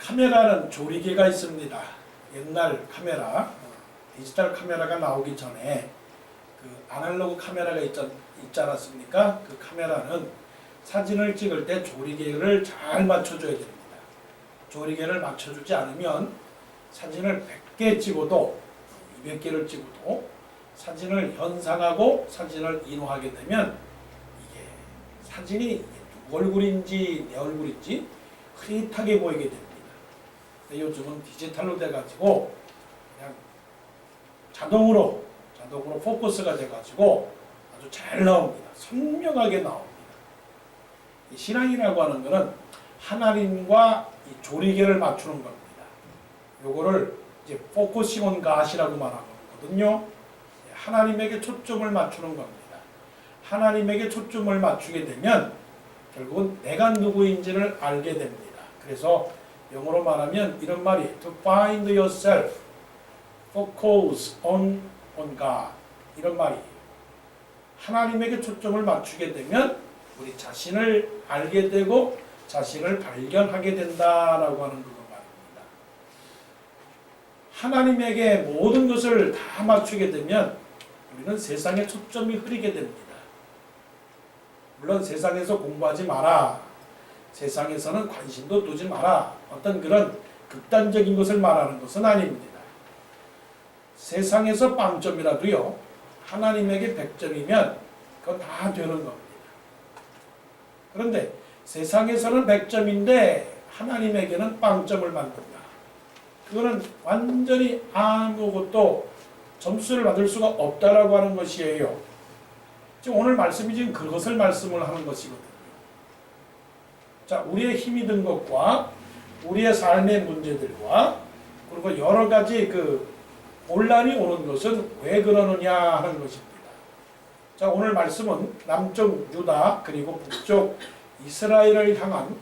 카메라는 조리개가 있습니다. 옛날 카메라, 디지털 카메라가 나오기 전에 그 아날로그 카메라가 있지 않았습니까? 그 카메라는 사진을 찍을 때 조리개를 잘 맞춰줘야 됩니다. 조리개를 맞춰주지 않으면 사진을 100개 찍어도 200개를 찍어도 사진을 현상하고 사진을 인화하게 되면 이게 사진이 누구 얼굴인지 내 얼굴인지 흐릿하게 보이게 됩니다. 근데 요즘은 디지털로 돼가지고 그냥 자동으로 포커스가 돼가지고 아주 잘 나옵니다. 선명하게 나옵니다. 이 신앙이라고 하는 것은 하나님과 이 조리개를 맞추는 겁니다. 요거를 이제 포커싱 온 갓이라고 말하거든요. 하나님에게 초점을 맞추는 겁니다. 하나님에게 초점을 맞추게 되면 결국은 내가 누구인지를 알게 됩니다. 그래서 영어로 말하면 이런 말이 to find yourself, focus on God 이런 말이에요. 하나님에게 초점을 맞추게 되면 우리 자신을 알게 되고 자신을 발견하게 된다라고 하는 그거 말입니다. 하나님에게 모든 것을 다 맞추게 되면 우리는 세상에 초점이 흐리게 됩니다. 물론 세상에서 공부하지 마라, 세상에서는 관심도 두지 마라, 어떤 그런 극단적인 것을 말하는 것은 아닙니다. 세상에서 빵점이라도요, 하나님에게 100점이면 그건 다 되는 겁니다. 그런데 세상에서는 100점인데 하나님에게는 빵점을 만든다. 그거는 완전히 아무것도 점수를 받을 수가 없다라고 하는 것이에요. 지금 오늘 말씀이 지금 그것을 말씀을 하는 것이거든요. 자, 우리의 힘이 든 것과 우리의 삶의 문제들과 그리고 여러 가지 그 혼란이 오는 것은 왜 그러느냐 하는 것입니다. 자, 오늘 말씀은 남쪽 유다 그리고 북쪽 이스라엘을 향한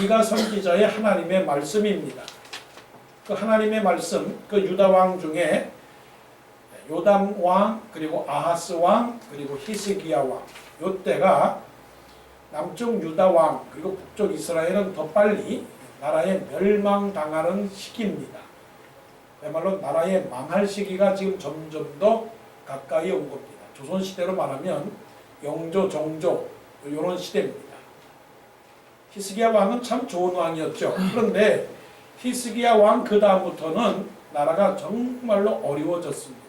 미가 선지자의 하나님의 말씀입니다. 그 하나님의 말씀, 그 유다 왕 중에 요담 왕, 그리고 아하스 왕, 그리고 히스기야 왕, 요때가 남쪽 유다 왕, 그리고 북쪽 이스라엘은 더 빨리 나라에 멸망당하는 시기입니다. 그야말로 나라의 망할 시기가 지금 점점 더 가까이 온 겁니다. 조선시대로 말하면 영조, 정조 이런 시대입니다. 히스기야 왕은 참 좋은 왕이었죠. 그런데 히스기야 왕 그 다음부터는 나라가 정말로 어려워졌습니다.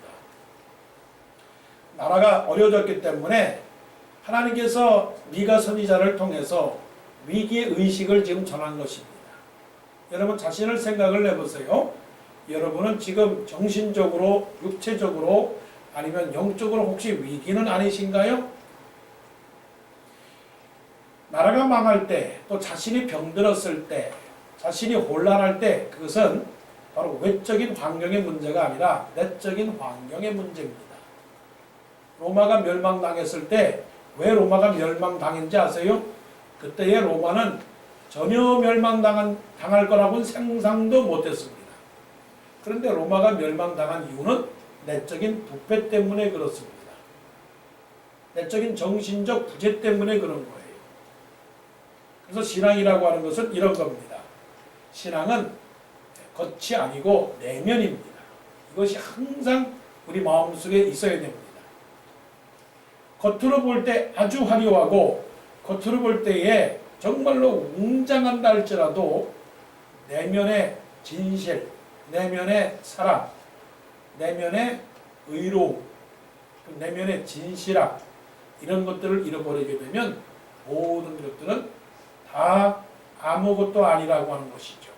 나라가 어려워졌기 때문에 하나님께서 미가 선지자를 통해서 위기의 의식을 지금 전한 것입니다. 여러분 자신을 생각을 해보세요. 여러분은 지금 정신적으로, 육체적으로 아니면 영적으로 혹시 위기는 아니신가요? 나라가 망할 때, 또 자신이 병들었을 때, 자신이 혼란할 때 그것은 바로 외적인 환경의 문제가 아니라 내적인 환경의 문제입니다. 로마가 멸망당했을 때 왜 로마가 멸망당했는지 아세요? 그때의 로마는 전혀 멸망당할 거라고는 상상도 못했습니다. 그런데 로마가 멸망당한 이유는 내적인 부패 때문에 그렇습니다. 내적인 정신적 부재 때문에 그런 거예요. 그래서 신앙이라고 하는 것은 이런 겁니다. 신앙은 겉이 아니고 내면입니다. 이것이 항상 우리 마음속에 있어야 됩니다. 겉으로 볼 때 아주 화려하고 겉으로 볼 때에 정말로 웅장한다 할지라도 내면의 진실, 내면의 사랑, 내면의 의로움, 내면의 진실함 이런 것들을 잃어버리게 되면 모든 것들은 다 아무것도 아니라고 하는 것이죠.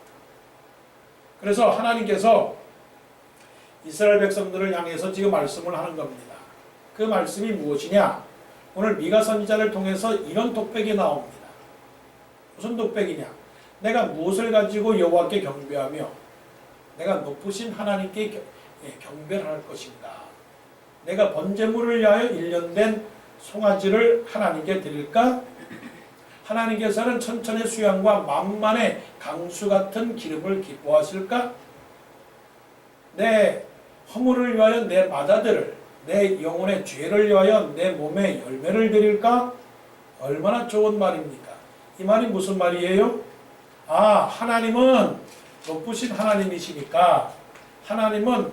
그래서 하나님께서 이스라엘 백성들을 향해서 지금 말씀을 하는 겁니다. 그 말씀이 무엇이냐? 오늘 미가 선지자를 통해서 이런 독백이 나옵니다. 무슨 독백이냐? 내가 무엇을 가지고 여호와께 경배하며 내가 높으신 하나님께 경배를 할 것인가? 내가 번제물을 위하여 1년 된 송아지를 하나님께 드릴까? 하나님께서는 천천의 수양과 만만의 강수 같은 기름을 기뻐하실까? 내 허물을 위하여 내 맏아들을, 내 영혼의 죄를 위하여 내 몸에 열매를 드릴까? 얼마나 좋은 말입니까? 이 말이 무슨 말이에요? 아, 하나님은 높으신 하나님이시니까 하나님은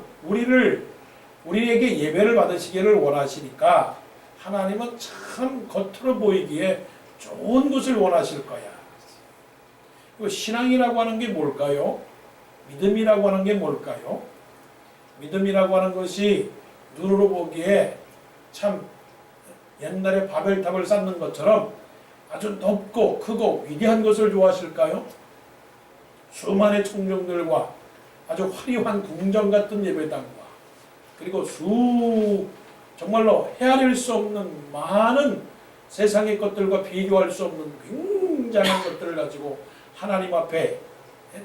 우리에게 예배를 받으시기를 원하시니까 하나님은 참 겉으로 보이기에 좋은 것을 원하실 거야. 신앙이라고 하는 게 뭘까요? 믿음이라고 하는 게 뭘까요? 믿음이라고 하는 것이 눈으로 보기에 참 옛날에 바벨탑을 쌓는 것처럼 아주 높고 크고 위대한 것을 좋아하실까요? 수많은 청중들과 아주 화려한 궁전 같은 예배당과 그리고 정말로 헤아릴 수 없는 많은 세상의 것들과 비교할 수 없는 굉장한 것들을 가지고 하나님 앞에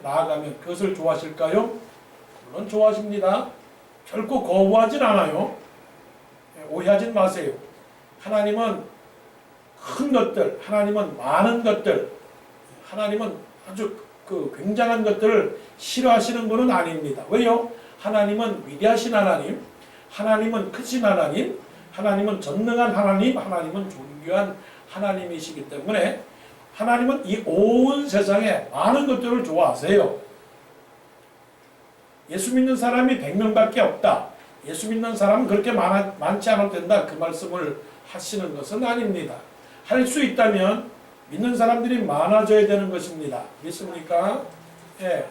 나아가면 그것을 좋아하실까요? 물론 좋아하십니다. 결코 거부하진 않아요. 오해하진 마세요. 하나님은 큰 것들, 하나님은 많은 것들, 하나님은 아주 굉장한 것들을 싫어하시는 분은 아닙니다. 왜요? 하나님은 위대하신 하나님, 하나님은 크신 하나님, 하나님은 전능한 하나님, 하나님은 존귀한 하나님이시기 때문에 하나님은 이 온 세상에 많은 것들을 좋아하세요. 예수 믿는 사람이 100명밖에 없다. 예수 믿는 사람은 그렇게 많지 않아도 된다. 그 말씀을 하시는 것은 아닙니다. 할 수 있다면 믿는 사람들이 많아져야 되는 것입니다. 믿습니까? 예.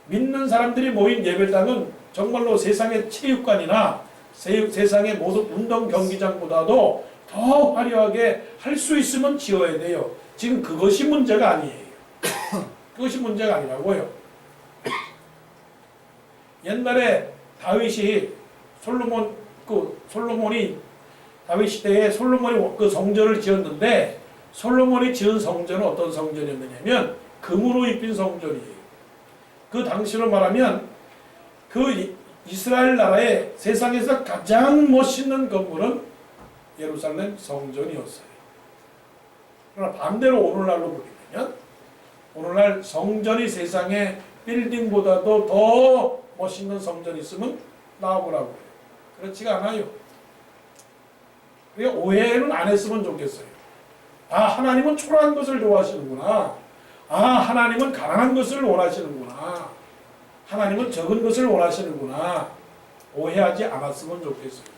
믿는 사람들이 모인 예배당은 정말로 세상의 체육관이나 세상의 모든 운동 경기장보다도 더 화려하게 할 수 있으면 지어야 돼요. 지금 그것이 문제가 아니에요. 그것이 문제가 아니라고요. 옛날에 솔로몬이 다윗 시대에 솔로몬이 그 성전을 지었는데 솔로몬이 지은 성전은 어떤 성전이었느냐면 금으로 입힌 성전이에요. 그 당시로 말하면 그 이스라엘 나라의 세상에서 가장 멋있는 건물은 예루살렘 성전이었어요. 그러나 반대로 오늘날로 보면 오늘날 성전이 세상의 빌딩보다도 더 멋있는 성전이 있으면 나와보라고 해요. 그렇지가 않아요. 그러니까 오해는 안 했으면 좋겠어요. 아, 하나님은 초라한 것을 좋아하시는구나. 아, 하나님은 가난한 것을 원하시는구나. 하나님은 적은 것을 원하시는구나. 오해하지 않았으면 좋겠어요.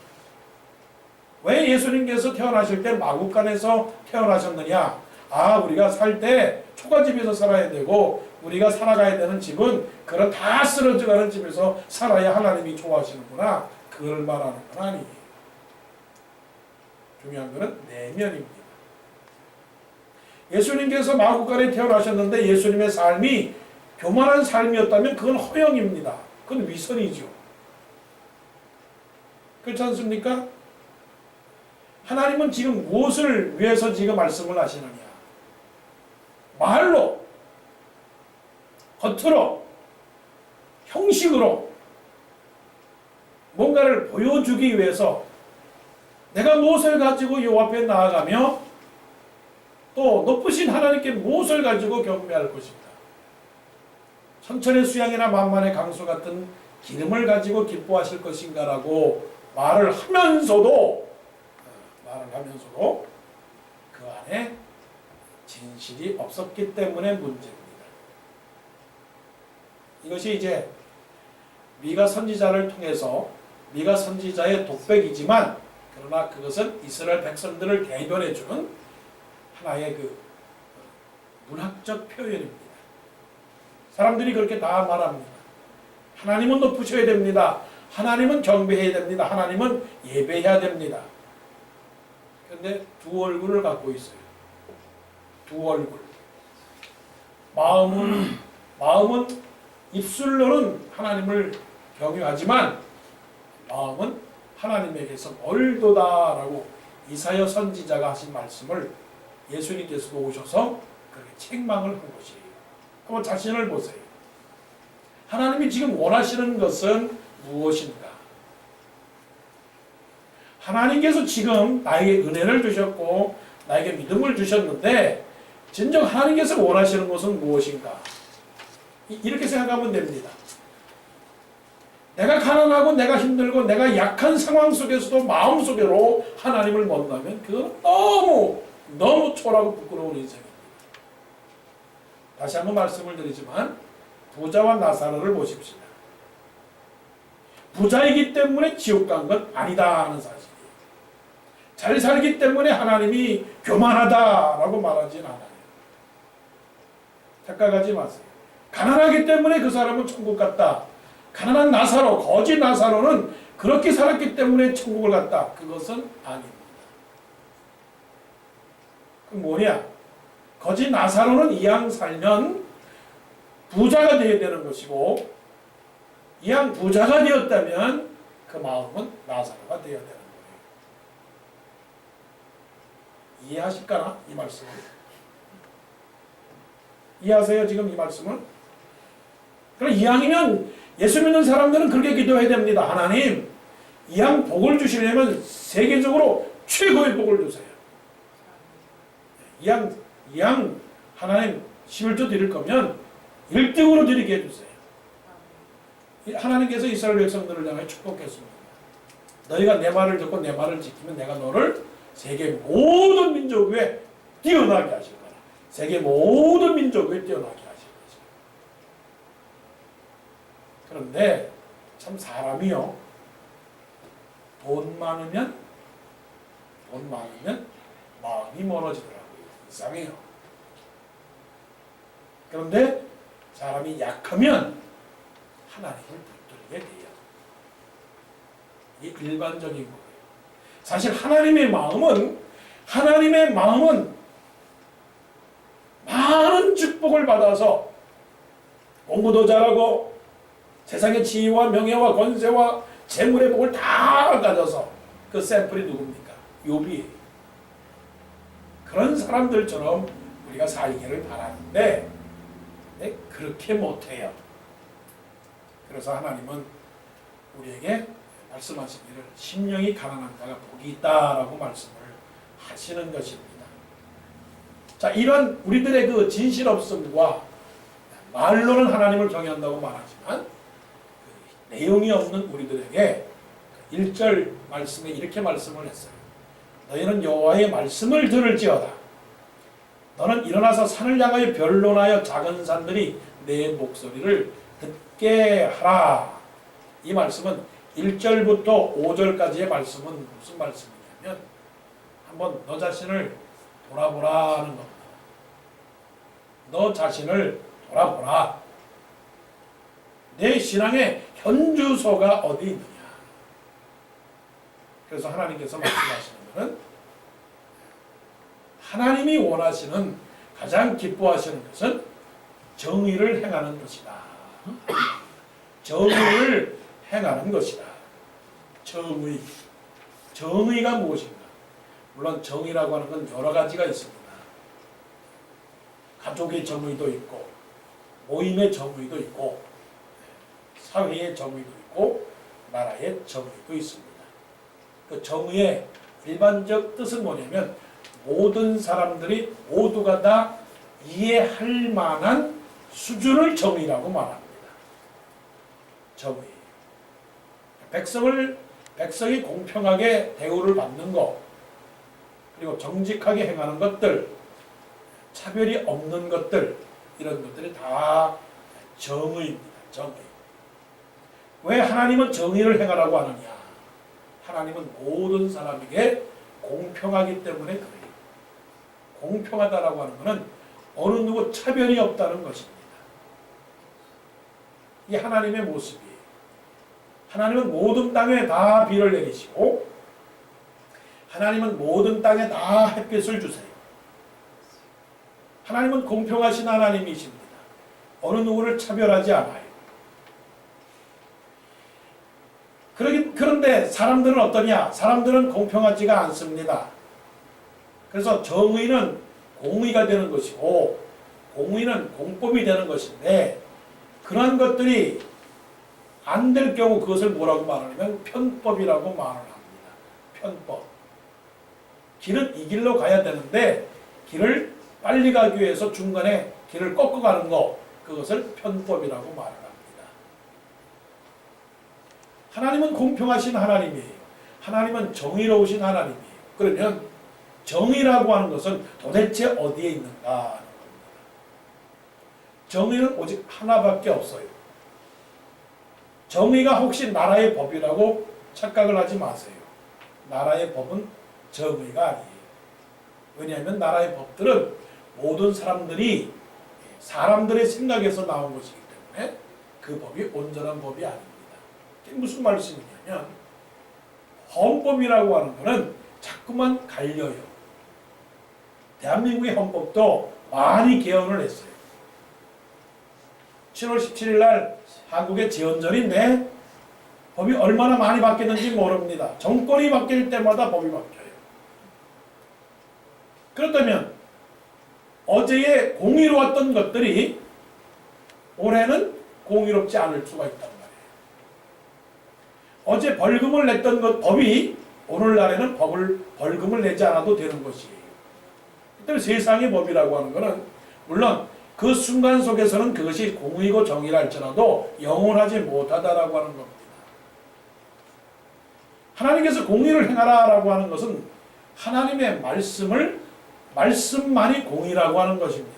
왜 예수님께서 태어나실 때 마구간에서 태어나셨느냐? 아, 우리가 살 때 초가집에서 살아야 되고 우리가 살아가야 되는 집은 그런 다 쓰러져가는 집에서 살아야 하나님이 좋아하시는구나. 그걸 말하는 건 아니에요. 중요한 것은 내면입니다. 예수님께서 마구간에 태어나셨는데 예수님의 삶이 교만한 삶이었다면 그건 허영입니다. 그건 위선이죠. 그렇지 않습니까? 하나님은 지금 무엇을 위해서 지금 말씀을 하시느냐? 말로, 겉으로, 형식으로 뭔가를 보여주기 위해서 내가 무엇을 가지고 요 앞에 나아가며 또 높으신 하나님께 무엇을 가지고 경배할 것입니다. 천천의 수양이나 만만의 강수 같은 기름을 가지고 기뻐하실 것인가라고 말을 하면서도 그 안에 진실이 없었기 때문에 문제입니다. 이것이 이제 미가 선지자를 통해서 미가 선지자의 독백이지만 그러나 그것은 이스라엘 백성들을 대변해 주는 하나의 그 문학적 표현입니다. 사람들이 그렇게 다 말합니다. 하나님은 높으셔야 됩니다. 하나님은 경배해야 됩니다. 하나님은 예배해야 됩니다. 그런데 두 얼굴을 갖고 있어요. 두 얼굴. 마음은 입술로는 하나님을 경외하지만 마음은 하나님에게서 멀도다라고 이사야 선지자가 하신 말씀을 예수님께서 오셔서 그렇게 책망을 한 것이에요. 한번 자신을 보세요. 하나님이 지금 원하시는 것은 무엇인가? 하나님께서 지금 나에게 은혜를 주셨고 나에게 믿음을 주셨는데 진정 하나님께서 원하시는 것은 무엇인가? 이렇게 생각하면 됩니다. 내가 가난하고 내가 힘들고 내가 약한 상황 속에서도 마음속으로 하나님을 만나면 그건 너무 초라하고 부끄러운 인생입니다. 다시 한번 말씀을 드리지만 부자와 나사로를 보십시다. 부자이기 때문에 지옥 간 건 아니다 하는 사실이에요. 잘 살기 때문에 하나님이 교만하다라고 말하진 않아요. 착각하지 마세요. 가난하기 때문에 그 사람은 천국 갔다. 가난한 나사로, 거지 나사로는 그렇게 살았기 때문에 천국을 갔다. 그것은 아닙니다. 그 뭐냐? 거지 나사로는 이왕 살면 부자가 되어야 되는 것이고, 이왕 부자가 되었다면 그 마음은 나사로가 되어야 되는 거예요. 이해하실까나? 이 말씀을. 이해하세요? 지금 이 말씀을? 그럼 이왕이면 예수 믿는 사람들은 그렇게 기도해야 됩니다. 하나님, 이왕 복을 주시려면 세계적으로 최고의 복을 주세요. 이왕 하나님 11조 드릴 거면 1등으로 드리게 해주세요. 하나님께서 이스라엘 백성들을 향해 축복했습니다. 너희가 내 말을 듣고 내 말을 지키면 내가 너를 세계 모든 민족 위에 뛰어나게 하실 거라. 세계 모든 민족 위에 뛰어나게 하실 것이다. 그런데 참 사람이요, 돈 많으면 마음이 멀어지더라고요. 이상해요. 그런데 사람이 약하면 하나님을 붙들게 돼요. 이게 일반적인 거예요. 사실 하나님의 마음은 많은 축복을 받아서 공부도 잘하고 세상의 지위와 명예와 권세와 재물의 복을 다 가져서, 그 샘플이 누굽니까? 욥이에요. 그런 사람들처럼 우리가 살기를 바라는데 그렇게 못해요. 그래서 하나님은 우리에게 말씀하시기를 심령이 가난한 자가 복이 있다라고 말씀을 하시는 것입니다. 자, 이런 우리들의 그 진실없음과 말로는 하나님을 경외한다고 말하지만 그 내용이 없는 우리들에게 1절 말씀에 이렇게 말씀을 했어요. 너희는 여호와의 말씀을 들을지어다. 너는 일어나서 산을 향하여 변론하여 작은 산들이 내 목소리를 듣게 하라. 이 말씀은 1절부터 5절까지의 말씀은 무슨 말씀이냐면, 한번 너 자신을 돌아보라는 겁니다. 너 자신을 돌아보라. 내 신앙의 현주소가 어디 있느냐. 그래서 하나님께서 말씀하시는 것은, 하나님이 원하시는, 가장 기뻐하시는 것은 정의를 행하는 것이다. 정의를 행하는 것이다. 정의가 무엇인가? 물론 정의라고 하는 건 여러 가지가 있습니다. 가족의 정의도 있고, 모임의 정의도 있고, 사회의 정의도 있고, 나라의 정의도 있습니다. 그 정의의 일반적 뜻은 뭐냐면, 모든 사람들이 모두가 다 이해할 만한 수준을 정의라고 말합니다. 정의. 백성이 공평하게 대우를 받는 것, 그리고 정직하게 행하는 것들, 차별이 없는 것들, 이런 것들이 다 정의입니다. 정의. 왜 하나님은 정의를 행하라고 하느냐? 하나님은 모든 사람에게 공평하기 때문에 그래요. 공평하다라고 하는 것은 어느 누구 차별이 없다는 것입니다. 이게 하나님의 모습이에요. 하나님은 모든 땅에 다 비를 내리시고, 하나님은 모든 땅에 다 햇빛을 주세요. 하나님은 공평하신 하나님이십니다. 어느 누구를 차별하지 않아요. 그런데 사람들은 어떠냐? 사람들은 공평하지가 않습니다. 그래서 정의는 공의가 되는 것이고, 공의는 공법이 되는 것인데, 그러한 것들이 안 될 경우 그것을 뭐라고 말하냐면 편법이라고 말을 합니다. 편법. 길은 이 길로 가야 되는데 길을 빨리 가기 위해서 중간에 길을 꺾어가는 거, 그것을 편법이라고 말을 합니다. 하나님은 공평하신 하나님이에요. 하나님은 정의로우신 하나님이에요. 그러면 정의라고 하는 것은 도대체 어디에 있는가 하는 겁니다. 정의는 오직 하나밖에 없어요. 정의가 혹시 나라의 법이라고 착각을 하지 마세요. 나라의 법은 정의가 아니에요. 왜냐하면 나라의 법들은 모든 사람들의 생각에서 나온 것이기 때문에 그 법이 온전한 법이 아닙니다. 이게 무슨 말씀이냐면 헌법이라고 하는 것은 자꾸만 갈려요. 대한민국의 헌법도 많이 개헌을 했어요. 7월 17일 날 한국의 제헌절인데 법이 얼마나 많이 바뀌는지 모릅니다. 정권이 바뀔 때마다 법이 바뀌어요. 그렇다면 어제에 공의로웠던 것들이 올해는 공의롭지 않을 수가 있단 말이에요. 어제 벌금을 냈던 법이 오늘날에는 벌금을 내지 않아도 되는 것이에요. 그때 세상의 법이라고 하는 것은 물론 그 순간 속에서는 그것이 공의고 정의라 할지라도 영원하지 못하다라고 하는 겁니다. 하나님께서 공의를 행하라라고 하는 것은 하나님의 말씀만이 공의라고 하는 것입니다.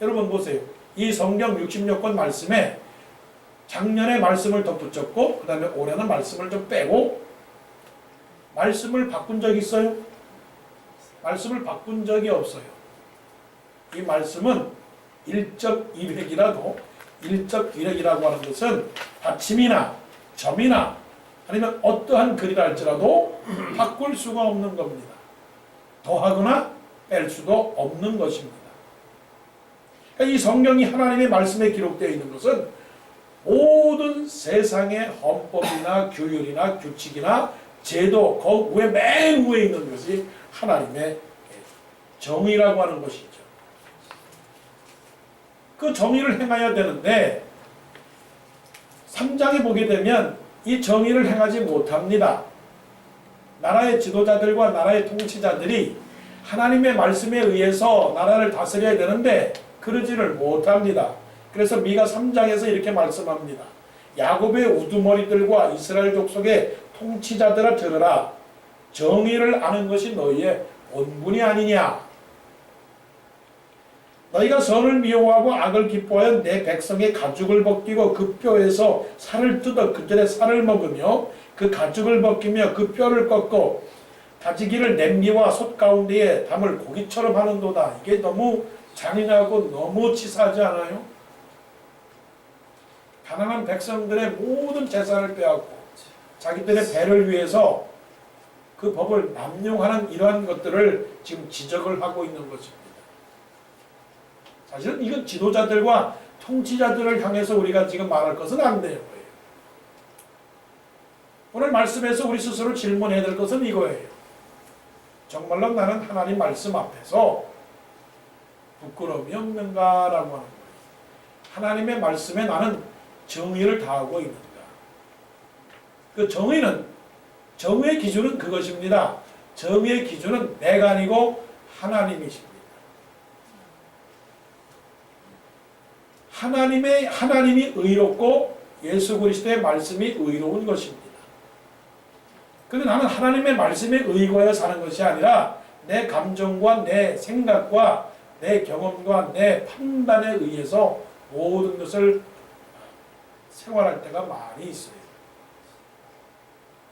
여러분 보세요. 이 성경 66권 말씀에 작년에 말씀을 덧붙였고 그 다음에 올해는 말씀을 좀 빼고 말씀을 바꾼 적이 있어요? 말씀을 바꾼 적이 없어요. 이 말씀은 1.1획이라도 1.1획이라고 하는 것은 받침이나 점이나 아니면 어떠한 글이라 할지라도 바꿀 수가 없는 겁니다. 더하거나 뺄 수도 없는 것입니다. 그러니까 이 성경이 하나님의 말씀에 기록되어 있는 것은 모든 세상의 헌법이나 규율이나 규칙이나 제도 그 위에 맨 위에 있는 것이 하나님의 정의라고 하는 것이죠. 그 정의를 행해야 되는데 3장에 보게 되면 이 정의를 행하지 못합니다. 나라의 지도자들과 나라의 통치자들이 하나님의 말씀에 의해서 나라를 다스려야 되는데 그러지를 못합니다. 그래서 미가 3장에서 이렇게 말씀합니다. 야곱의 우두머리들과 이스라엘 족속의 통치자들아 들으라. 정의를 아는 것이 너희의 본분이 아니냐. 너희가 선을 미워하고 악을 기뻐하여 내 백성의 가죽을 벗기고 그 뼈에서 살을 뜯어 그들의 살을 먹으며 그 가죽을 벗기며 그 뼈를 꺾고 다지기를 냄비와 솥 가운데에 담을 고기처럼 하는도다. 이게 너무 잔인하고 너무 치사하지 않아요? 가난한 백성들의 모든 재산을 빼앗고 자기들의 배를 위해서 그 법을 남용하는 이러한 것들을 지금 지적을 하고 있는 것입니다. 사실은 이건 지도자들과 통치자들을 향해서 우리가 지금 말할 것은 안 돼요. 오늘 말씀에서 우리 스스로 질문해야 될 것은 이거예요. 정말로 나는 하나님 말씀 앞에서 부끄러움이 없는가라고 하는 거예요. 하나님의 말씀에 나는 정의를 다하고 있는가. 그 정의의 기준은 그것입니다. 정의의 기준은 내가 아니고 하나님이십니다. 하나님이 의롭고 예수 그리스도의 말씀이 의로운 것입니다. 그런데 나는 하나님의 말씀에 의거하여 사는 것이 아니라 내 감정과 내 생각과 내 경험과 내 판단에 의해서 모든 것을 생활할 때가 많이 있어요.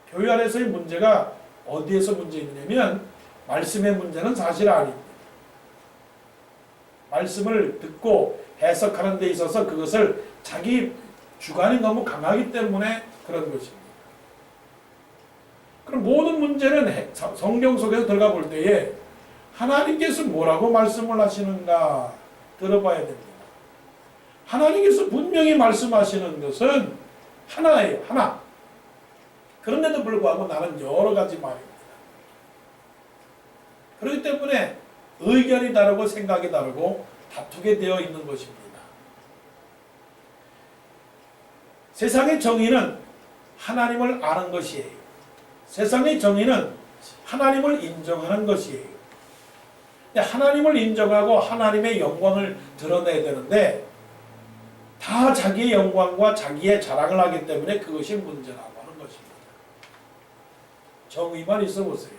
교회 안에서의 문제가 어디에서 문제 있느냐면 말씀의 문제는 사실 아닙니다. 말씀을 듣고 해석하는 데 있어서 그것을 자기 주관이 너무 강하기 때문에 그런 것입니다. 그럼 모든 문제는 성경 속에서 들어가 볼 때에 하나님께서 뭐라고 말씀을 하시는가 들어봐야 됩니다. 하나님께서 분명히 말씀하시는 것은 하나예요. 하나. 그런데도 불구하고 나는 여러 가지 말입니다. 그렇기 때문에 의견이 다르고 생각이 다르고 다투게 되어 있는 것입니다. 세상의 정의는 하나님을 아는 것이에요. 세상의 정의는 하나님을 인정하는 것이에요. 하나님을 인정하고 하나님의 영광을 드러내야 되는데 다 자기의 영광과 자기의 자랑을 하기 때문에 그것이 문제라고 하는 것입니다. 정의만 있어 보세요.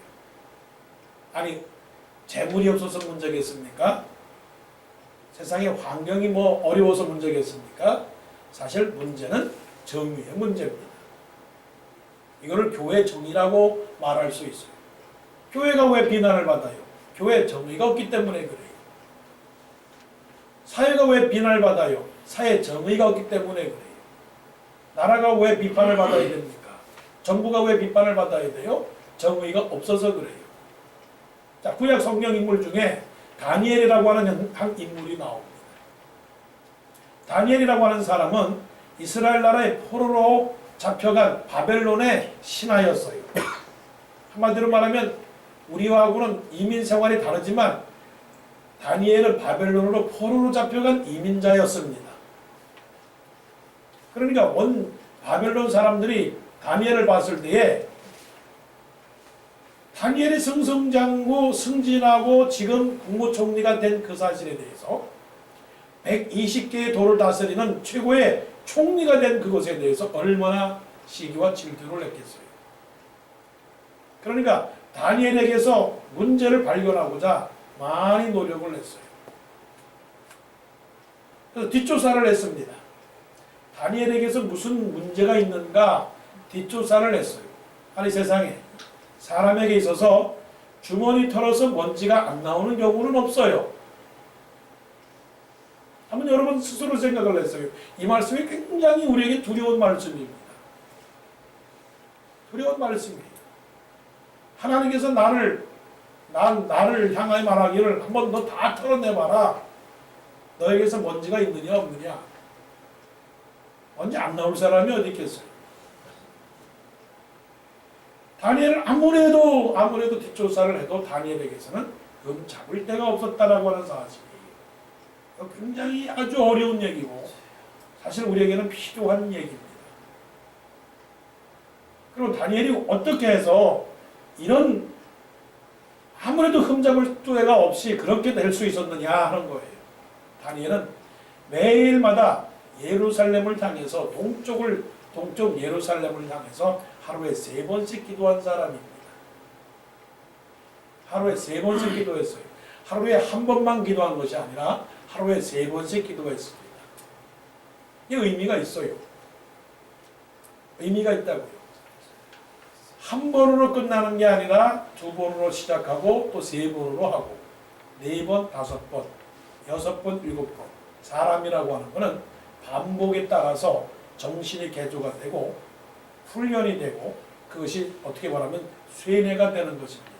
아니 재물이 없어서 문제겠습니까? 세상의 환경이 뭐 어려워서 문제겠습니까? 사실 문제는 정의의 문제입니다. 이거를 교회 정의라고 말할 수 있어요. 교회가 왜 비난을 받아요? 교회 정의가 없기 때문에 그래요. 사회가 왜 비난을 받아요? 사회 정의가 없기 때문에 그래요. 나라가 왜 비판을 받아야 됩니까? 정부가 왜 비판을 받아야 돼요? 정의가 없어서 그래요. 자, 구약 성경 인물 중에 다니엘이라고 하는 한 인물이 나옵니다. 다니엘이라고 하는 사람은 이스라엘 나라의 포로로 잡혀간 바벨론의 신하였어요. 한마디로 말하면 우리하고는 이민 생활이 다르지만 다니엘은 바벨론으로 포로로 잡혀간 이민자였습니다. 그러니까 온 바벨론 사람들이 다니엘을 봤을 때에 다니엘이 승승장구 승진하고 지금 국무총리가 된 그 사실에 대해서 120개의 도를 다스리는 최고의 총리가 된 그것에 대해서 얼마나 시기와 질투를 했겠어요. 그러니까 다니엘에게서 문제를 발견하고자 많이 노력을 했어요. 그래서 뒷조사를 했습니다. 다니엘에게서 무슨 문제가 있는가 뒷조사를 했어요. 아니 세상에 사람에게 있어서 주머니 털어서 먼지가 안 나오는 경우는 없어요. 한번 여러분 스스로 생각을 했어요. 이 말씀이 굉장히 우리에게 두려운 말씀입니다. 두려운 말씀이에요. 하나님께서 나를 향하여 말하기를 한번 너 다 털어내봐라. 너에게서 먼지가 있느냐 없느냐. 먼지 안 나올 사람이 어디 있겠어요. 다니엘은 아무래도 뒷조사를 해도 다니엘에게서는 잡을 데가 없었다라고 하는 사실이 굉장히 아주 어려운 얘기고 사실 우리에게는 필요한 얘기입니다. 그리고 다니엘이 어떻게 해서 이런 아무래도 흠잡을 데가 없이 그렇게 될 수 있었느냐 하는 거예요. 다니엘은 매일마다 예루살렘을 향해서 동쪽 예루살렘을 향해서 하루에 3번씩 기도한 사람입니다. 하루에 3번씩 기도했어요. 하루에 한 번만 기도한 것이 아니라 하루에 3번씩 기도했습니다. 이 의미가 있어요. 의미가 있다고요. 한 번으로 끝나는 게 아니라 2번으로 시작하고 또 3번으로 하고 4번, 5번, 6번, 7번. 사람이라고 하는 것은 반복에 따라서 정신이 개조가 되고 훈련이 되고 그것이 어떻게 말하면 쇠뇌가 되는 것입니다.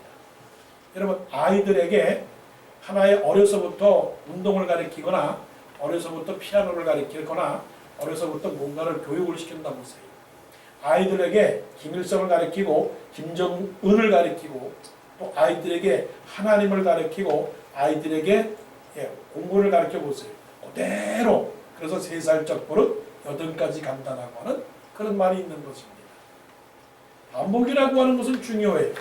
여러분 아이들에게 하나의 어려서부터 운동을 가르치거나 어려서부터 피아노를 가르치거나 어려서부터 뭔가를 교육을 시킨다 보세요. 아이들에게 김일성을 가르치고 김정은을 가르치고 또 아이들에게 하나님을 가르치고 아이들에게 공부를 가르쳐 보세요. 그대로 그래서 3살적 버릇 8까지 간다라고 하는 그런 말이 있는 것입니다. 반복이라고 하는 것은 중요해요.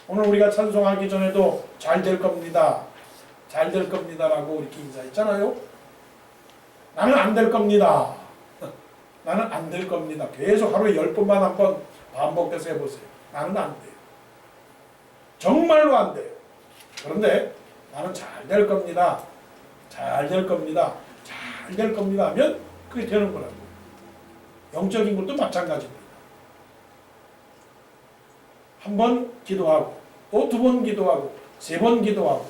오늘 우리가 찬송하기 전에도 잘 될 겁니다. 잘 될 겁니다라고 이렇게 인사했잖아요. 나는 안 될 겁니다. 나는 안 될 겁니다. 계속 하루에 10번만 한번 반복해서 해보세요. 나는 안 돼요. 정말로 안 돼요. 그런데 나는 잘 될 겁니다. 잘 될 겁니다. 잘 될 겁니다 하면 그게 되는 거라고. 영적인 것도 마찬가지입니다. 한 번 기도하고 또 2번 기도하고 3번 기도하고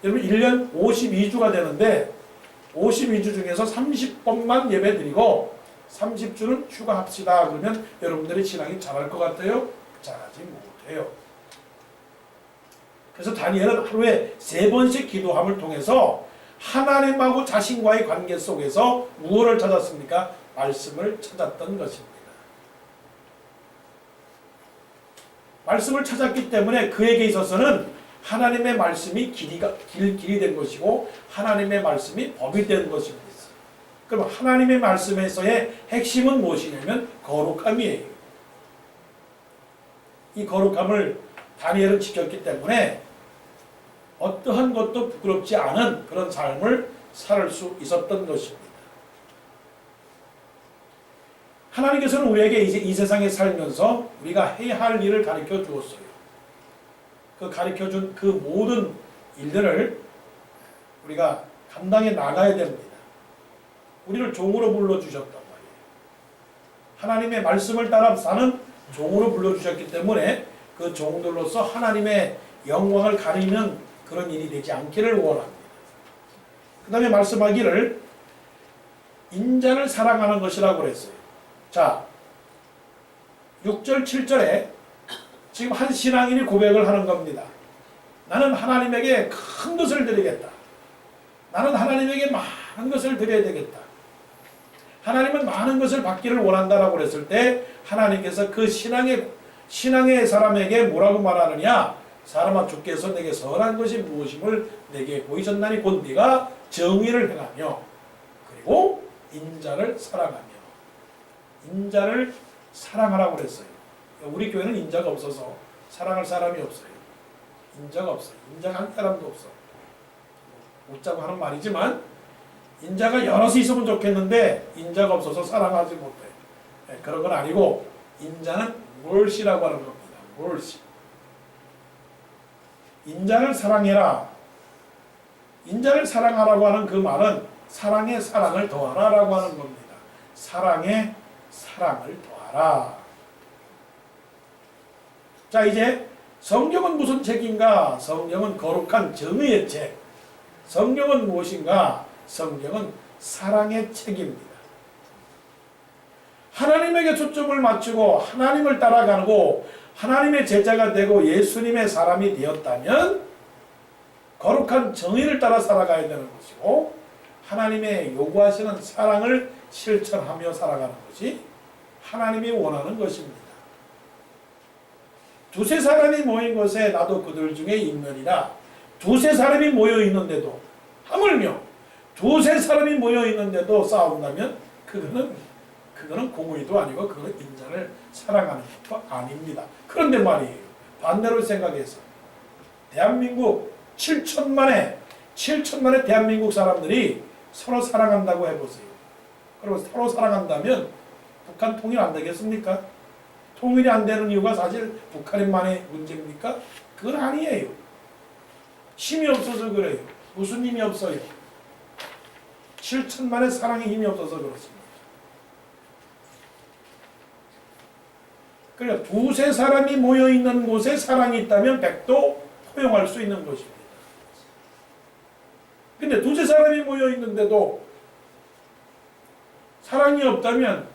여러분 1년 52주가 되는데 52주 중에서 30번만 예배 드리고 30주는 휴가합시다. 그러면 여러분들의 신앙이 잘할 것 같아요? 잘하지 못해요. 그래서 다니엘은 하루에 3번씩 기도함을 통해서 하나님하고 자신과의 관계 속에서 무엇을 찾았습니까? 말씀을 찾았던 것입니다. 말씀을 찾았기 때문에 그에게 있어서는 하나님의 말씀이 길이 된 것이고 하나님의 말씀이 법이 된 것입니다. 그럼 하나님의 말씀에서의 핵심은 무엇이냐면 거룩함이에요. 이 거룩함을 다니엘은 지켰기 때문에 어떠한 것도 부끄럽지 않은 그런 삶을 살 수 있었던 것입니다. 하나님께서는 우리에게 이제 이 세상에 살면서 우리가 해야 할 일을 가르쳐 주었어요. 그 가르쳐 준 그 모든 일들을 우리가 감당해 나가야 됩니다. 우리를 종으로 불러주셨단 말이에요. 하나님의 말씀을 따라 사는 종으로 불러주셨기 때문에 그 종들로서 하나님의 영광을 가리는 그런 일이 되지 않기를 원합니다. 그 다음에 말씀하기를 인자를 사랑하는 것이라고 그랬어요. 자, 6절 7절에 지금 한 신앙인이 고백을 하는 겁니다. 나는 하나님에게 큰 것을 드리겠다. 나는 하나님에게 많은 것을 드려야 되겠다. 하나님은 많은 것을 받기를 원한다라고 그랬을 때 하나님께서 그 신앙의 사람에게 뭐라고 말하느냐? 사람아, 주께서 내게 선한 것이 무엇임을 내게 보이셨나니 곧 네가 정의를 행하며 그리고 인자를 사랑하며. 인자를 사랑하라고 그랬어요. 우리 교회는 인자가 없어서 사랑할 사람이 없어요. 인자가 없어요. 인자가 한 사람도 없어. 웃자고 하는 말이지만 인자가 여럿이 있으면 좋겠는데 인자가 없어서 사랑하지 못해. 그런 건 아니고 인자는 몰시라고 하는 겁니다. 몰시. 인자를 사랑해라. 인자를 사랑하라고 하는 그 말은 사랑에 사랑을 더하라라고 하는 겁니다. 사랑에 사랑을 더하라. 자, 이제 성경은 무슨 책인가? 성경은 거룩한 정의의 책. 성경은 무엇인가? 성경은 사랑의 책입니다. 하나님에게 초점을 맞추고 하나님을 따라가고 하나님의 제자가 되고 예수님의 사람이 되었다면 거룩한 정의를 따라 살아가야 되는 것이고 하나님의 요구하시는 사랑을 실천하며 살아가는 것이 하나님이 원하는 것입니다. 두세 사람이 모인 곳에 나도 그들 중에 있느니라. 두세 사람이 모여 있는데도 하물며 두세 사람이 모여 있는데도 싸운다면 그거는 공의도 아니고 그거는 인자를 사랑하는 것도 아닙니다. 그런데 말이에요. 반대로 생각해서 대한민국 7천만의 대한민국 사람들이 서로 사랑한다고 해보세요. 그리고 서로 사랑한다면 북한 통일 안 되겠습니까? 통일이 안 되는 이유가 사실 북한만의 문제입니까? 그건 아니에요. 힘이 없어서 그래요. 무슨 힘이 없어요? 7천만의 사랑의 힘이 없어서 그렇습니다. 그러니까 두세 사람이 모여있는 곳에 사랑이 있다면 백도 포용할 수 있는 것입니다. 근데 두세 사람이 모여있는데도 사랑이 없다면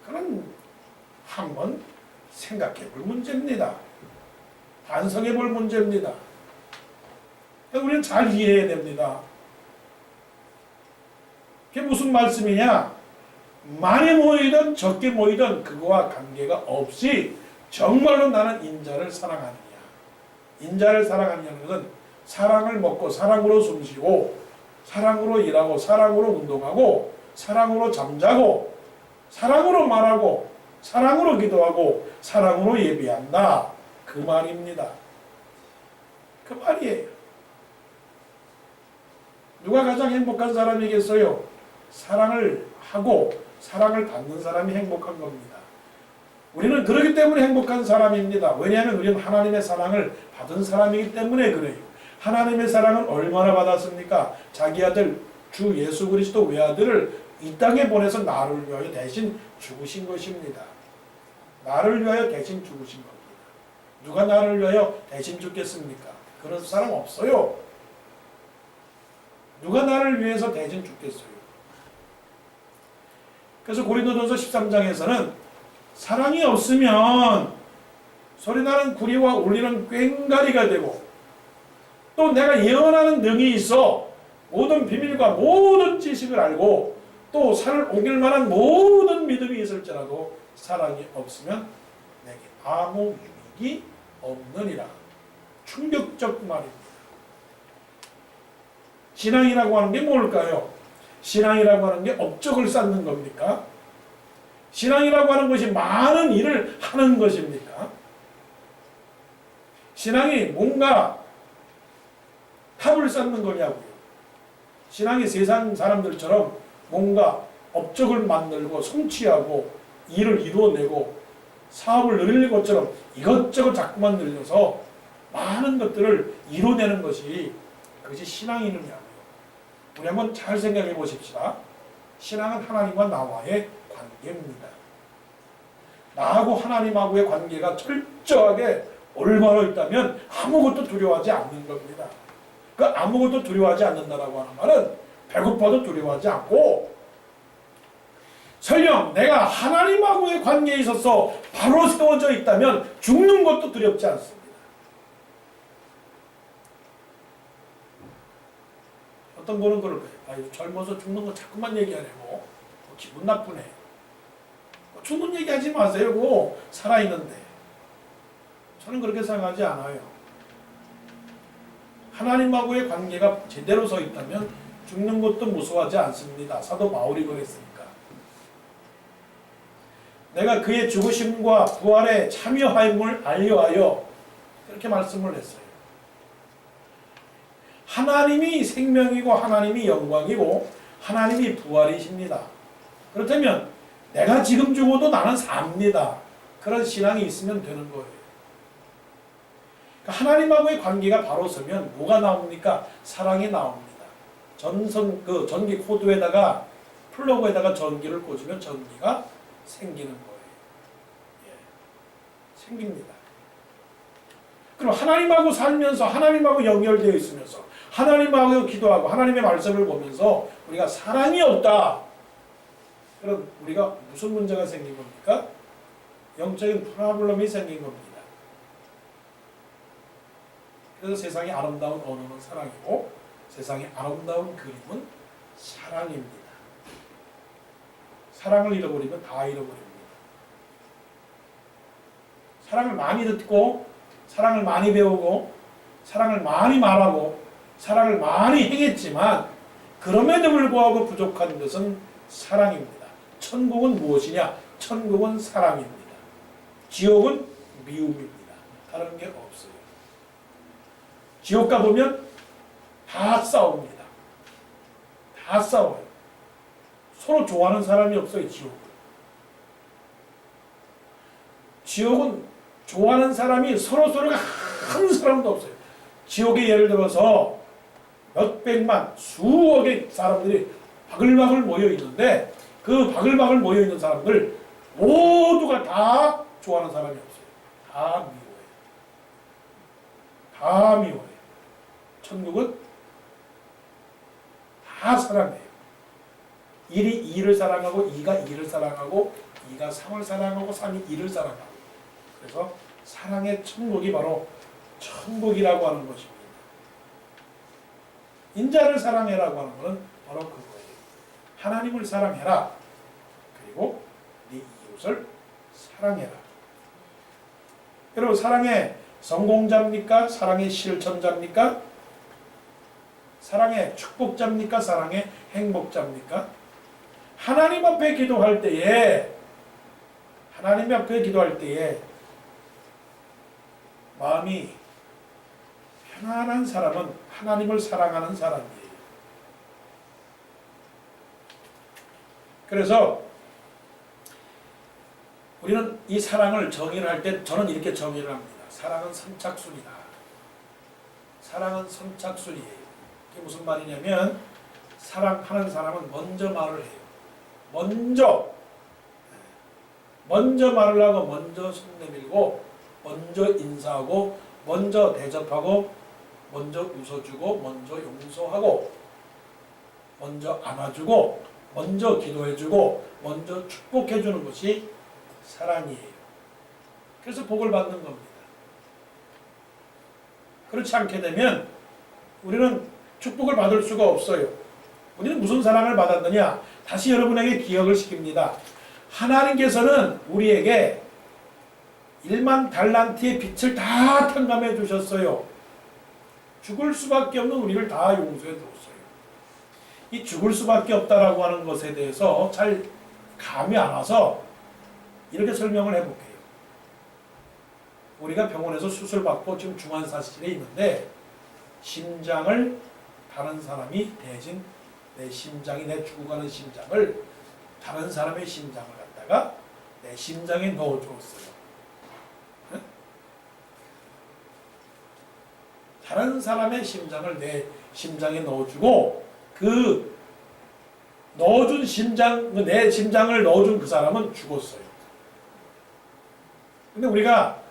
그건 한번 생각해 볼 문제입니다. 반성해 볼 문제입니다. 우리는 잘 이해해야 됩니다. 그게 무슨 말씀이냐? 많이 모이든 적게 모이든 그거와 관계가 없이 정말로 나는 인자를 사랑하느냐. 인자를 사랑하느냐는 것은 사랑을 먹고 사랑으로 숨쉬고 사랑으로 일하고 사랑으로 운동하고 사랑으로 잠자고 사랑으로 말하고 사랑으로 기도하고 사랑으로 예배한다. 그 말입니다. 그 말이에요. 누가 가장 행복한 사람이겠어요? 사랑을 하고 사랑을 받는 사람이 행복한 겁니다. 우리는 그렇기 때문에 행복한 사람입니다. 왜냐하면 우리는 하나님의 사랑을 받은 사람이기 때문에 그래요. 하나님의 사랑을 얼마나 받았습니까? 자기 아들 주 예수 그리스도 외아들을 이 땅에 보내서 나를 위하여 대신 죽으신 것입니다. 나를 위하여 대신 죽으신 겁니다. 누가 나를 위하여 대신 죽겠습니까? 그런 사람 없어요. 누가 나를 위해서 대신 죽겠어요? 그래서 고린도전서 13장에서는 사랑이 없으면 소리나는 구리와 울리는 꽹과리가 되고 또 내가 예언하는 능이 있어 모든 비밀과 모든 지식을 알고 또 산을 옮길 만한 모든 믿음이 있을지라도 사랑이 없으면 내게 아무 유익이 없느니라. 충격적 말입니다. 신앙이라고 하는 게 뭘까요? 신앙이라고 하는 게 업적을 쌓는 겁니까? 신앙이라고 하는 것이 많은 일을 하는 것입니까? 신앙이 뭔가 탑을 쌓는 거냐고요. 신앙이 세상 사람들처럼 뭔가 업적을 만들고 성취하고 일을 이루어내고 사업을 늘릴 것처럼 이것저것 자꾸만 늘려서 많은 것들을 이루어내는 것이 그것이 신앙이느냐고요. 우리 한번 잘 생각해 보십시다. 신앙은 하나님과 나와의 관계입니다. 나하고 하나님하고의 관계가 철저하게 올바로 있다면 아무것도 두려워하지 않는 겁니다. 그 아무것도 두려워하지 않는다라고 하는 말은 배고파도 두려워하지 않고, 설령 내가 하나님하고의 관계에 있어서 바로 세워져 있다면 죽는 것도 두렵지 않습니다. 어떤 분은 그럴 거예요. 아유, 젊어서 죽는 거 자꾸만 얘기하려고 기분 나쁘네. 죽는 얘기하지 마세요. 살아있는데. 저는 그렇게 생각하지 않아요. 하나님하고의 관계가 제대로 서 있다면 죽는 것도 무서워하지 않습니다. 사도 바울이 그랬으니까. 내가 그의 죽으심과 부활에 참여하임을 알려하여 그렇게 말씀을 했어요. 하나님이 생명이고 하나님이 영광이고 하나님이 부활이십니다. 그렇다면 내가 지금 죽어도 나는 삽니다. 그런 신앙이 있으면 되는 거예요. 그러니까 하나님하고의 관계가 바로 서면 뭐가 나옵니까? 사랑이 나옵니다. 전기 코드에다가 플러그에다가 전기를 꽂으면 전기가 생기는 거예요. 예, 생깁니다. 그럼 하나님하고 살면서 하나님하고 연결되어 있으면서 하나님하고 기도하고 하나님의 말씀을 보면서 우리가 사랑이 없다. 그럼 우리가 무슨 문제가 생긴 겁니까? 영적인 프로블럼이 생긴 겁니다. 그래서 세상의 아름다운 언어는 사랑이고 세상의 아름다운 그림은 사랑입니다. 사랑을 잃어버리면 다 잃어버립니다. 사랑을 많이 듣고 사랑을 많이 배우고 사랑을 많이 말하고 사랑을 많이 행했지만 그럼에도 불구하고 부족한 것은 사랑입니다. 천국은 무엇이냐? 천국은 사랑입니다. 지옥은 미움입니다. 다른 게 없어요. 지옥 가보면 다 싸웁니다. 다 싸워요. 서로 좋아하는 사람이 없어요. 지옥은 좋아하는 사람이 서로가 한 사람도 없어요. 지옥에 예를 들어서 몇백만, 수억의 사람들이 바글바글 모여 있는데 그 바글바글 모여 있는 사람들 모두가 다 좋아하는 사람이 없어요. 다 미워해요. 다 미워해요. 천국은 다 사랑해요. 1이 2를 사랑하고 2가 2를 사랑하고 2가 3을 사랑하고 3이 2를 사랑하고, 그래서 사랑의 천국이 바로 천국이라고 하는 것입니다. 인자를 사랑해라고 하는 것은 바로 그거예요. 하나님을 사랑해라. 그리고 네 이웃을 사랑해라. 여러분, 사랑의 성공자입니까? 사랑의 실천자입니까? 사랑의 축복자입니까? 사랑의 행복자입니까? 하나님 앞에 기도할 때에 마음이 편안한 사람은 하나님을 사랑하는 사람이에요. 그래서 우리는 이 사랑을 정의를 할 때 저는 이렇게 정의를 합니다. 사랑은 선착순이다. 사랑은 선착순이에요. 이게 무슨 말이냐면 사랑하는 사람은 먼저 말을 해요. 먼저 말을 하고 먼저 손 내밀고 먼저 인사하고 먼저 대접하고 먼저 웃어주고 먼저 용서하고 먼저 안아주고 먼저 기도해주고 먼저 축복해주는 것이 사랑이에요. 그래서 복을 받는 겁니다. 그렇지 않게 되면 우리는 축복을 받을 수가 없어요. 우리는 무슨 사랑을 받았느냐? 다시 여러분에게 기억을 시킵니다. 하나님께서는 우리에게 1만 달란트의 빛을 다 탕감해 주셨어요. 죽을 수밖에 없는 우리를 다 용서해 줬어요. 이 죽을 수밖에 없다라고 하는 것에 대해서 잘 감이 안 와서 이렇게 설명을 해볼게요. 우리가 병원에서 수술받고 지금 중환사실에 있는데 심장을 다른 사람이 대신 내 심장이, 내 죽어가는 심장을 다른 사람의 심장을 갖다가 내 심장에 넣어주었어요. 다른 사람의 심장을 내 심장에 넣어주고 그 넣어준 심장, 내 심장을 넣어준 그 사람은 죽었어요. 근데 우리가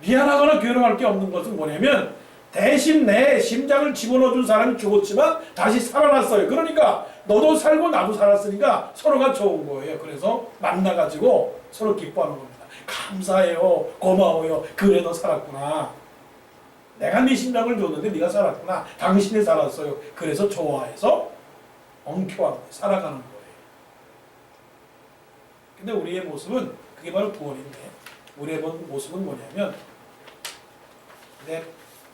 미안하거나 괴로워할 게 없는 것은 뭐냐면 대신 내 심장을 집어넣어준 사람이 죽었지만 다시 살아났어요. 그러니까 너도 살고 나도 살았으니까 서로가 좋은 거예요. 그래서 만나가지고 서로 기뻐하는 겁니다. 감사해요. 고마워요. 그래 너 살았구나. 내가 네 심장을 줬는데 네가 살았구나. 당신이 살았어요. 그래서 좋아해서 엉켜하고 살아가는 거예요. 근데 우리의 모습은 그게 바로 구원인데 우리의 모습은 뭐냐면 내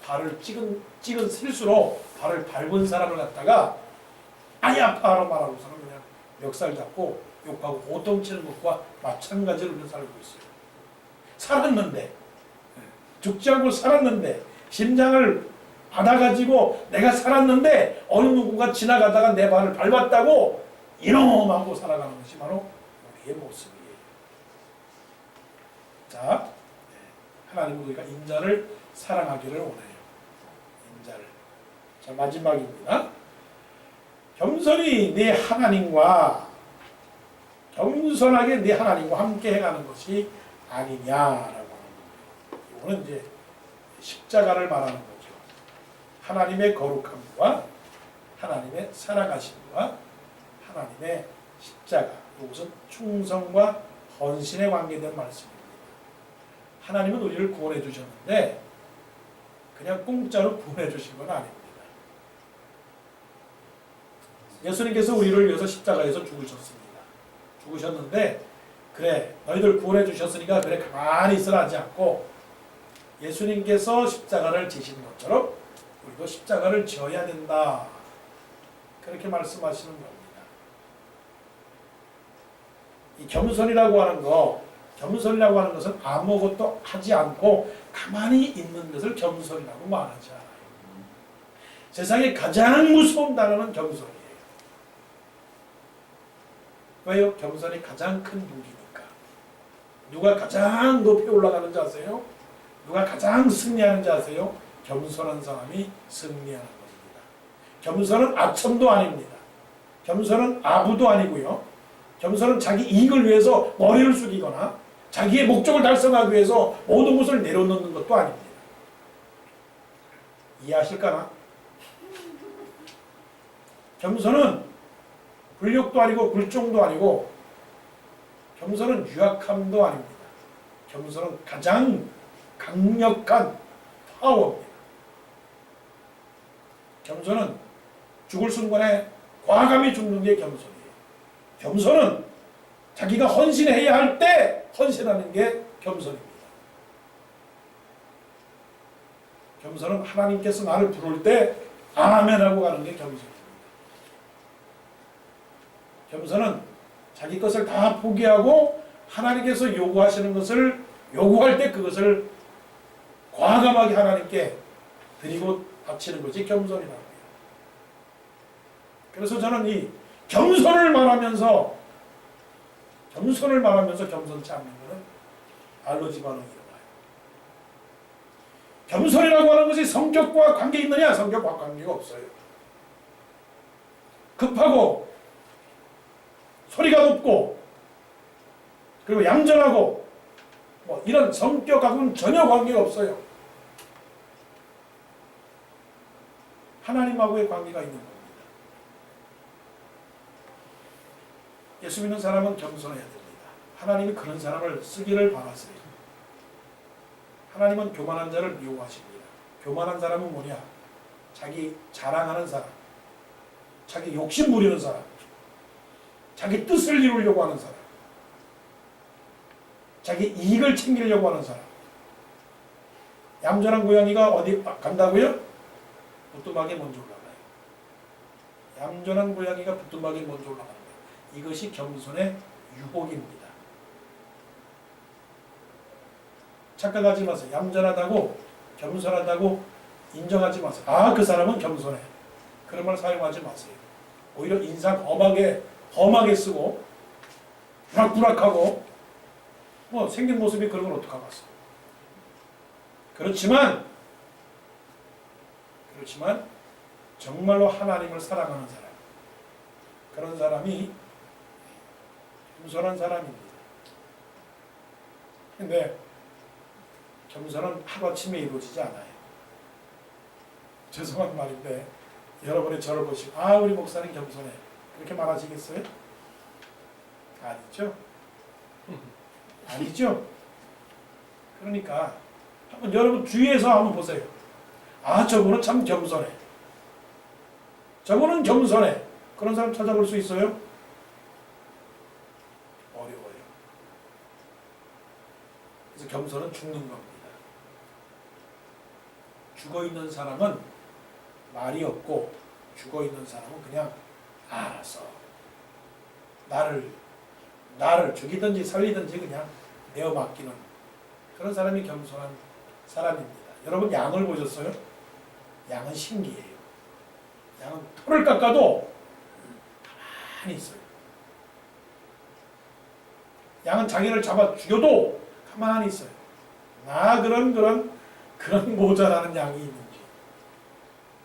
발을 찍은 실수로 발을 밟은 사람을 갖다가 아이 아파라고 말하고서는 그냥 멱살 잡고 욕하고 고통치는 것과 마찬가지로 우리는 살고 있어요. 살았는데 죽지 않고 살았는데 심장을 받아가지고 내가 살았는데 어느 누군가 지나가다가 내 발을 밟았다고 이놈하고 살아가는 것이 바로 우리의 모습이에요. 자, 하나님은 우리가 인자를 사랑하기를 원해요. 인자를. 자, 마지막입니다. 겸손히 네 하나님과 겸손하게 네 하나님과 함께 해가는 것이 아니냐라고 하는 겁니다. 이거는 이제 십자가를 말하는 거죠. 하나님의 거룩함과 하나님의 살아가심과 하나님의 십자가. 이것은 충성과 헌신에 관계된 말씀입니다. 하나님은 우리를 구원해 주셨는데 그냥 공짜로 구원해 주신 건 아닙니다. 예수님께서 우리를 위해서 십자가에서 죽으셨습니다. 죽으셨는데 그래 너희들 구원해 주셨으니까 그래 가만히 있으라 하지 않고 예수님께서 십자가를 지신 것처럼 우리도 십자가를 져야 된다. 그렇게 말씀하시는 겁니다. 이 겸손이라고 하는 것은 아무것도 하지 않고 가만히 있는 것을 겸손이라고 말하지 않아요. 세상에 가장 무서운 단어는 겸손이에요. 왜요? 겸손이 가장 큰 무기니까. 누가 가장 높이 올라가는지 아세요? 누가 가장 승리하는지 아세요? 겸손한 사람이 승리하는 것입니다. 겸손은 아첨도 아닙니다. 겸손은 아부도 아니고요. 겸손은 자기 이익을 위해서 머리를 숙이거나 자기의 목적을 달성하기 위해서 모든 것을 내려놓는 것도 아닙니다. 이해하실까나? 겸손은 불욕도 아니고 굴종도 아니고 겸손은 유약함도 아닙니다. 겸손은 가장 강력한 파워입니다. 겸손은 죽을 순간에 과감히 죽는 게 겸손이에요. 겸손은 자기가 헌신해야 할 때 헌신하는 게 겸손입니다. 겸손은 하나님께서 나를 부를 때 아멘하고 가는 게 겸손입니다. 겸손은 자기 것을 다 포기하고 하나님께서 요구하시는 것을 요구할 때 그것을 과감하게 하나님께 드리고 바치는 것이 겸손이라고 해요. 그래서 저는 이 겸손을 말하면서 겸손치 않는 것은 알러지 반응이 일어나요. 겸손이라고 하는 것이 성격과 관계 있느냐? 성격과 관계가 없어요. 급하고 소리가 높고 그리고 얌전하고 뭐 이런 성격하고는 전혀 관계가 없어요. 하나님하고의 관계가 있는 겁니다. 예수 믿는 사람은 겸손해야 됩니다. 하나님이 그런 사람을 쓰기를 바라세요. 하나님은 교만한 자를 미워하십니다. 교만한 사람은 뭐냐? 자기 자랑하는 사람, 자기 욕심 부리는 사람, 자기 뜻을 이루려고 하는 사람, 자기 이익을 챙기려고 하는 사람. 얌전한 고양이가 어디 간다고요? 부뚜막에 먼저 올라가요. 얌전한 고양이가 부뚜막에 먼저 올라가는 거예요. 이것이 겸손의 유혹입니다. 착각하지 마세요. 얌전하다고 겸손하다고 인정하지 마세요. 아, 그 사람은 겸손해. 그런 말 사용하지 마세요. 오히려 인상 험하게 쓰고 부락부락하고 뭐 생긴 모습이 그런 걸 어떡하겠어. 그렇지만 정말로 하나님을 사랑하는 사람, 그런 사람이 겸손한 사람입니다. 근데 겸손은 하루아침에 이루어지지 않아요. 죄송한 말인데 여러분이 저를 보시고 아 우리 목사님 겸손해 그렇게 말하시겠어요? 아니죠. 아니죠. 그러니까 한번 여러분 주위에서 한번 보세요. 아 저분은 참 겸손해. 저분은 겸손해. 그런 사람 찾아볼 수 있어요? 어려워요. 그래서 겸손은 죽는 겁니다. 죽어있는 사람은 말이 없고 죽어있는 사람은 그냥 알아서 나를 죽이든지 살리든지 그냥 내어 맡기는 그런 사람이 겸손한 사람입니다. 여러분 양을 보셨어요? 양은 신기해요. 양은 털을 깎아도 가만히 있어요. 양은 자기를 잡아 죽여도 가만히 있어요. 그런 모자라는 양이 있는지.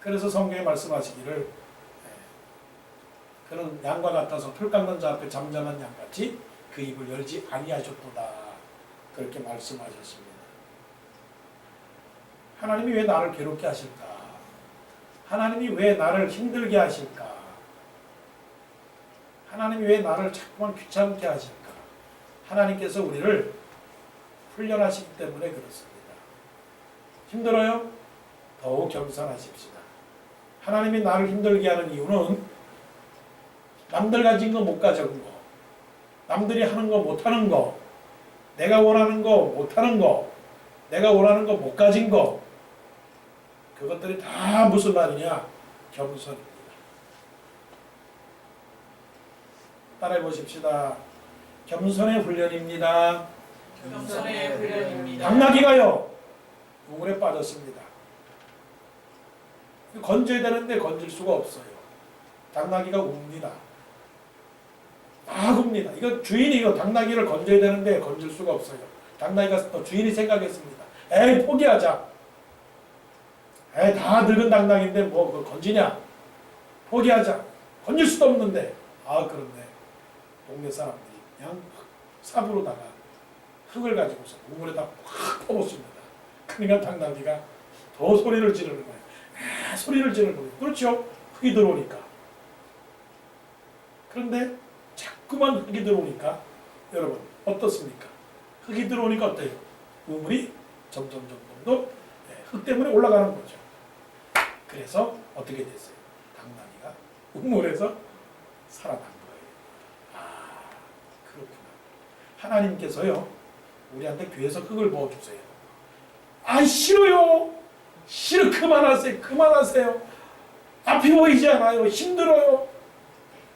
그래서 성경에 말씀하시기를 그는 양과 같아서 풀 깎는 자 앞에 잠잠한 양같이 그 입을 열지 아니하셨도다. 그렇게 말씀하셨습니다. 하나님이 왜 나를 괴롭게 하실까? 하나님이 왜 나를 힘들게 하실까? 하나님이 왜 나를 자꾸만 귀찮게 하실까? 하나님께서 우리를 훈련하시기 때문에 그렇습니다. 힘들어요? 더욱 겸손하십시다. 하나님이 나를 힘들게 하는 이유는 남들 가진 거 못 가진 거, 남들이 하는 거 못 하는 거, 내가 원하는 거 못 하는 거, 내가 원하는 거 못 가진 거, 그것들이 다 무슨 말이냐? 겸손입니다. 따라해 보십시다. 겸손의 훈련입니다. 겸손의 훈련입니다. 당나귀가요, 우물에 빠졌습니다. 건져야 되는데 건질 수가 없어요. 당나귀가 웁니다. 막 웁니다. 이거 주인이 이거 당나귀를 건져야 되는데 건질 수가 없어요. 당나귀가 주인이 생각했습니다. 에이 포기하자. 에이 다 늙은 당나귀인데 뭐 그걸 건지냐? 포기하자. 건질 수도 없는데. 아 그런데 동네 사람들이 그냥 삽으로다가 흙을 가지고서 우물에다 확 퍼붓습니다. 그러니까 당나귀가 더 소리를 지르는 거예요. 아, 소리를 지르는 거예요. 그렇죠? 흙이 들어오니까. 그런데 자꾸만 흙이 들어오니까 여러분 어떻습니까? 흙이 들어오니까 어때요? 우물이 점점 더 흙 때문에 올라가는 거죠. 그래서 어떻게 됐어요? 당나귀가 우물에서 살아난 거예요. 아 그렇구나. 하나님께서요 우리한테 귀에서 흙을 부어주세요. 아 싫어요. 싫어 그만하세요. 앞이 보이지 않아요. 힘들어요.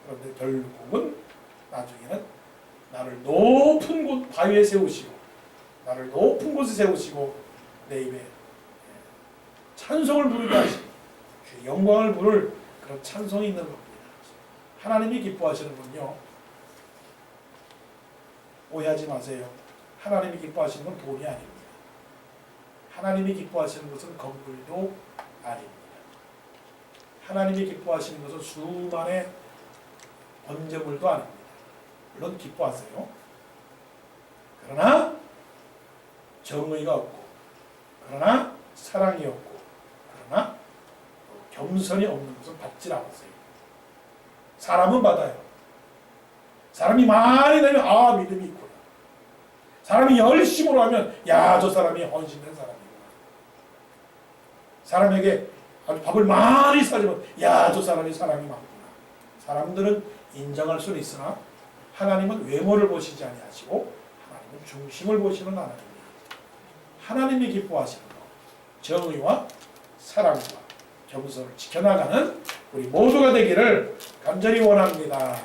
그런데 결국은 나중에는 나를 높은 곳 바위에 세우시고 나를 높은 곳에 세우시고 내 입에 찬송을 부르게 하시고 주의 영광을 부를 그런 찬송이 있는 겁니다. 하나님이 기뻐하시는군요. 오해하지 마세요. 하나님이 기뻐하시는 건 돈이 아닙니다. 하나님이 기뻐하시는 것은 건물도 아닙니다. 하나님이 기뻐하시는 것은 수많은 번제물도 아닙니다. 물론 기뻐하세요. 그러나 정의가 없고 그러나 사랑이 없고 그러나 겸손이 없는 것은 받지 않으세요. 사람은 받아요. 사람이 많이 되면 아 믿음이 있구나. 사람이 열심으로 하면 야 저 사람이 헌신된 사람이구나. 사람에게 아주 밥을 많이 사주면 야 저 사람이 사랑이 많구나. 사람들은 인정할 수는 있으나 하나님은 외모를 보시지 아니하시고 하나님은 중심을 보시는 하나님입니다. 하나님이 기뻐하시는 것, 정의와 사랑과 겸손을 지켜나가는 우리 모두가 되기를 간절히 원합니다.